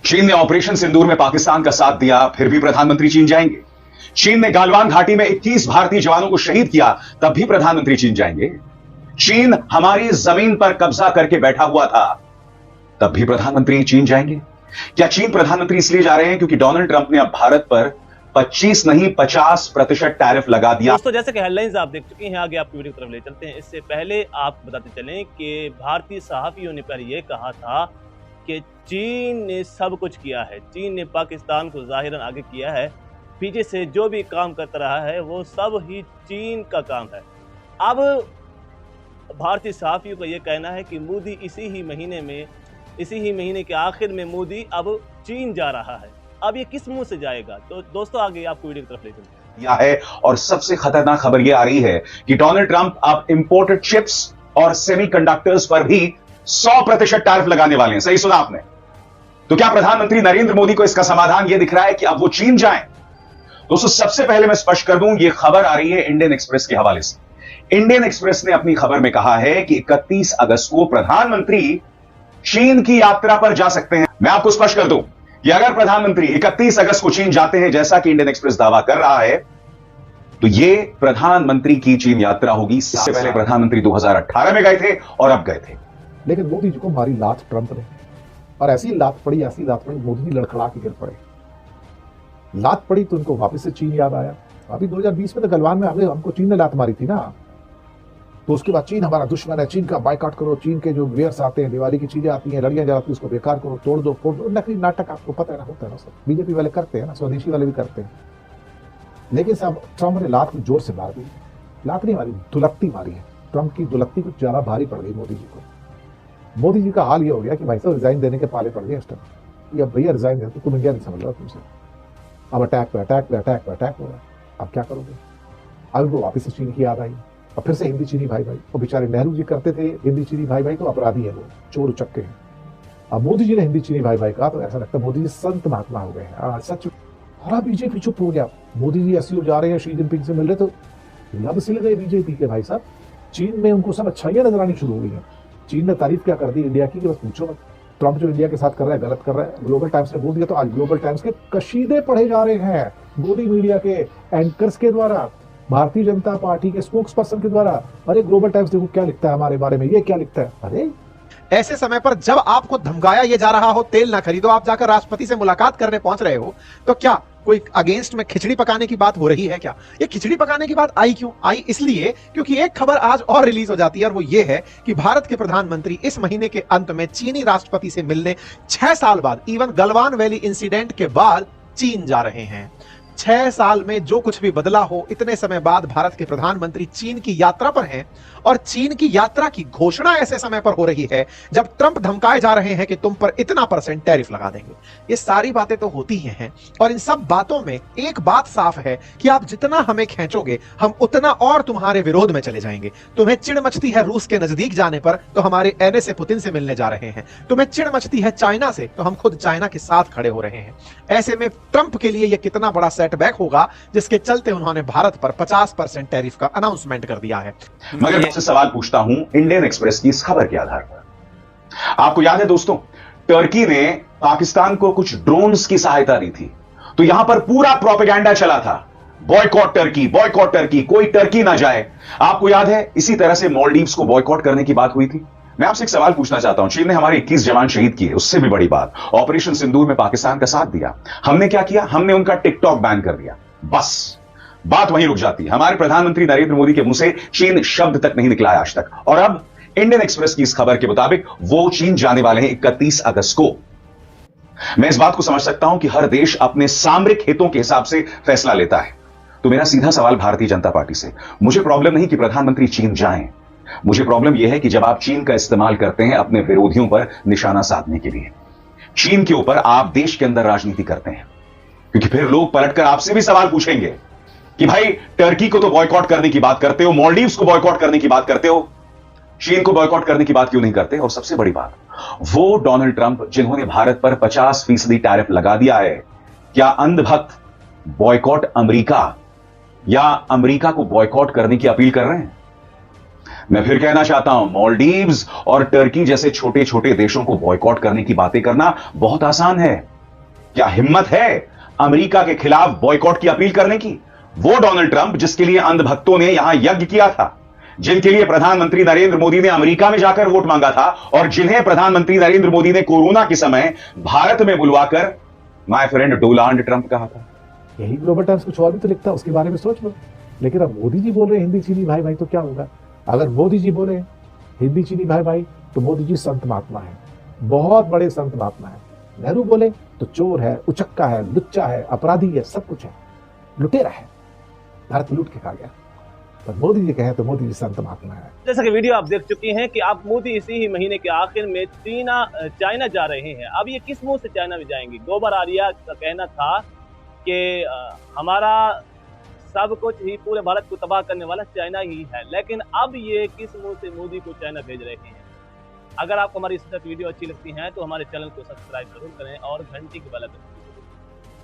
चीन ने ऑपरेशन सिंदूर में पाकिस्तान का साथ दिया, फिर भी प्रधानमंत्री चीन जाएंगे। चीन ने गालवान घाटी में 21 भारतीय जवानों को शहीद किया, तब भी प्रधानमंत्री चीन जाएंगे। चीन हमारी जमीन पर कब्जा करके बैठा हुआ था, तब भी प्रधानमंत्री चीन जाएंगे। क्या चीन प्रधानमंत्री इसलिए जा रहे हैं क्योंकि डोनाल्ड ट्रंप ने अब भारत पर 25 नहीं 50% टैरिफ लगा दिया? दोस्तों, जैसे कि हेडलाइंस आप देख चुके हैं, आगे आपकी वीडियो की तरफ ले चलते हैं। इससे पहले आप बताते चलें कि भारतीय सहाफियों ने पहले यह कहा था कि चीन ने सब कुछ किया है, चीन ने पाकिस्तान को जाहिरन आगे किया है, पीछे से जो भी काम करता रहा है वो सब ही चीन का काम है। अब भारतीय सहाफियों का यह कहना है कि मोदी इसी ही महीने के आखिर में मोदी अब चीन जा रहा है। अब ये किस मुंह से जाएगा? तो दोस्तों, आगे आपको वीडियो की तरफ ले चलते हैं। है और सबसे खतरनाक खबर यह आ रही है कि डोनाल्ड ट्रंप अब इंपोर्टेड चिप्स और सेमीकंडक्टर्स पर भी 100% टैरिफ लगाने वाले हैं। सही सुना आपने? तो क्या प्रधानमंत्री नरेंद्र मोदी को इसका समाधान यह दिख रहा है कि अब वो चीन जाएं? दोस्तों, सबसे पहले मैं स्पष्ट कर दूं, यह खबर आ रही है इंडियन एक्सप्रेस के हवाले से। इंडियन एक्सप्रेस ने अपनी खबर में कहा है कि 31 अगस्त को प्रधानमंत्री चीन की यात्रा पर जा सकते हैं। मैं आपको स्पष्ट कर दूं कि अगर प्रधानमंत्री 31 अगस्त को चीन जाते हैं, जैसा कि इंडियन एक्सप्रेस दावा कर रहा है, तो यह प्रधानमंत्री की चीन यात्रा होगी। इससे पहले प्रधानमंत्री 2018 में गए थे और अब गए थे। लेकिन मोदी जी को मारी लात ट्रंप ने, और ऐसी लात पड़ी मोदी जी लड़खड़ा के गिर पड़े। लात पड़ी तो उनको वापस से चीन याद आया। अभी 2020 में तो गलवान में हमको चीन ने लात मारी थी ना, तो उसके बाद चीन हमारा दुश्मन है, चीन का बायकॉट करो, चीन के जो वेयर्स आते हैं, दिवाली की चीजें आती हैं, लड़ियां जाती हैं, उसको बेकार करो, तोड़ दो, फोड़ दो। नकली नाटक आपको पता है ना, होता है ना, सब बीजेपी वाले करते हैं ना, स्वदेशी वाले भी करते हैं। लेकिन सब ट्रंप ने लात जोर से मार दी। लात नहीं मारी, दुलत्ती मारी है। ट्रंप की दुलत्ती कुछ ज्यादा भारी पड़ गई मोदी जी को। मोदी जी का हाल ये हो गया कि भाई साहब रिजाइन देने के पाले पड़ गए इस टाइम। अब भैया रिजाइन दे तो तुम इंडिया नहीं समझ रहा तुमसे। अब अटैक पे अटैक पे अटैक पे अटैक हो रहा है। अब क्या करोगे? अब उनको वापस से चीन की याद आई और फिर से हिंदी चीनी भाई भाई। वो बेचारे नेहरू जी करते थे हिंदी चीनी भाई भाई, तो अपराधी है वो, चोर उचक्के हैं। अब मोदी जी ने हिंदी चीनी भाई भाई कहा तो ऐसा लगता है मोदी जी संत महात्मा हो गए हैं। सच। और बीजेपी चुप हो गया। मोदी जी ऐसी जा रहे हैं, शी जिनपिंग से मिल रहे, तो लब सिल गए बीजेपी के भाई साहब। चीन में उनको सब अच्छाइयां नजर आनी शुरू हो गई हैं। चीन ने तारीफ क्या कर दी इंडिया की कि बस पूछो मत। ट्रंप जो इंडिया के साथ कर रहा है, गलत कर रहा है। ग्लोबल टाइम्स ने बोल दिया तो आज ग्लोबल टाइम्स के कशीदे पढ़े जा रहे हैं मोदी मीडिया के एंकर्स के द्वारा, भारतीय जनता पार्टी के स्पोक्स पर्सन के द्वारा। अरे ग्लोबल टाइम्स देखो क्या लिखता है हमारे बारे में, ये क्या लिखता है। अरे ऐसे समय पर जब आपको धमकाया ये जा रहा हो तेल ना खरीदो, आप जाकर राष्ट्रपति से मुलाकात करने पहुंच रहे हो, तो क्या कोई अगेंस्ट में खिचड़ी पकाने की बात हो रही है क्या? ये खिचड़ी पकाने की बात आई क्यों? आई इसलिए क्योंकि एक खबर आज और रिलीज हो जाती है और वो ये है कि भारत के प्रधानमंत्री इस महीने के अंत में चीनी राष्ट्रपति से मिलने 6 साल बाद, इवन गलवान वैली इंसिडेंट के बाद चीन जा रहे हैं। 6 साल में जो कुछ भी बदला हो, इतने समय बाद भारत के प्रधानमंत्री चीन की यात्रा पर हैं और चीन की यात्रा की घोषणा ऐसे समय पर हो रही है जब ट्रंप धमकाए जा रहे हैं कि तुम पर इतना % टैरिफ लगा देंगे। ये सारी बातें तो होती ही हैं और इन सब बातों में एक बात साफ है कि आप जितना हमें खींचोगे हम उतना और तुम्हारे विरोध में चले जाएंगे। तुम्हें चिढ़ मचती है रूस के नजदीक जाने पर, तो हमारे NSA पुतिन से मिलने जा रहे हैं। तुम्हें चिढ़ मचती है चाइना से, तो हम खुद चाइना के साथ खड़े हो रहे हैं। ऐसे में ट्रंप के लिए यह कितना बड़ा सेटबैक होगा जिसके चलते उन्होंने भारत पर 50% टैरिफ का अनाउंसमेंट कर दिया है। मगर मैं सवाल पूछता हूं इंडियन एक्सप्रेस की इस खबर के आधार पर। आपको याद है दोस्तों, टर्की ने पाकिस्तान को कुछ ड्रोन्स की सहायता दी थी, तो यहां पर पूरा प्रोपेगेंडा चला था, बॉयकॉट टर्की, बॉयकॉट टर्की, कोई टर्की ना जाए। आपको याद है इसी तरह से मालदीव्स को बॉयकॉट करने की बात हुई थी। मैं आपसे एक सवाल पूछना चाहता हूं, चीन ने हमारे 21 जवान शहीद किए, उससे भी बड़ी बात ऑपरेशन सिंदूर में पाकिस्तान का साथ दिया। हमने क्या किया? हमने उनका टिकटॉक बैन कर दिया। बस बात वहीं रुक जाती है। हमारे प्रधानमंत्री नरेंद्र मोदी के मुंह से चीन शब्द तक नहीं निकला है आज तक। और अब इंडियन एक्सप्रेस की इस खबर के मुताबिक वो चीन जाने वाले हैं 31 अगस्त को। मैं इस बात को समझ सकता हूं कि हर देश अपने सामरिक हितों के हिसाब से फैसला लेता है। तो मेरा सीधा सवाल भारतीय जनता पार्टी से, मुझे प्रॉब्लम नहीं कि प्रधानमंत्री चीन जाएं, मुझे प्रॉब्लम यह है कि जब आप चीन का इस्तेमाल करते हैं अपने विरोधियों पर निशाना साधने के लिए, चीन के ऊपर आप देश के अंदर राजनीति करते हैं, क्योंकि फिर लोग पलटकर आपसे भी सवाल पूछेंगे कि भाई टर्की को तो बॉयकॉट करने की बात करते हो, मालदीव्स को बॉयकॉट करने की बात करते हो, चीन को बॉयकॉट करने की बात क्यों नहीं करते? और सबसे बड़ी बात, वो डोनाल्ड ट्रंप जिन्होंने भारत पर 50% टैरिफ लगा दिया है, क्या अंधभक्त बॉयकॉट अमेरिका या अमेरिका को बॉयकॉट करने की अपील कर रहे हैं? मैं फिर कहना चाहता हूं, मालदीव्स और टर्की जैसे छोटे छोटे देशों को बॉयकॉट करने की बातें करना बहुत आसान है। क्या हिम्मत है अमेरिका के खिलाफ बॉयकॉट की अपील करने की? वो डोनाल्ड ट्रंप जिसके लिए अंधभक्तों ने यहां यज्ञ किया था, जिनके लिए प्रधानमंत्री नरेंद्र मोदी ने अमेरिका में जाकर वोट मांगा था, और जिन्हें प्रधानमंत्री नरेंद्र मोदी ने कोरोना के समय भारत में बुलवाकर माय फ्रेंड डोनाल्ड ट्रंप कहा था। यही ग्लोबल टाइम्स कुछ और भी तो लिखता है, उसके बारे में सोच लो। लेकिन अब मोदी जी बोल रहे हैं हिंदी चीनी भाई भाई, तो क्या होगा? अगर मोदी जी बोले हिंदी चीनी भाई भाई, तो मोदी जी संत महात्मा है, बहुत बड़े संत महात्मा है। नेहरू बोले तो चोर है, उचक्का है, लुच्चा है, अपराधी है, सब कुछ है, लुटेरा है, भारत लूट के खा गया। पर मोदी जी कहें तो मोदी जी संत महात्मा है। जैसा कि वीडियो आप देख चुकी हैं कि आप मोदी इसी ही महीने के आखिर में चाइना जा रहे हैं। अब ये किस मुंह से चाइना में जाएंगे? गोबर आर्या का कहना था कि हमारा सब कुछ ही पूरे भारत को तबाह करने वाला चाइना ही है, लेकिन अब ये किस मुंह से मोदी को चाइना भेज रहे हैं? अगर आपको हमारी वीडियो अच्छी लगती है तो हमारे चैनल को सब्सक्राइब जरूर करें और घंटी की बेल आइकन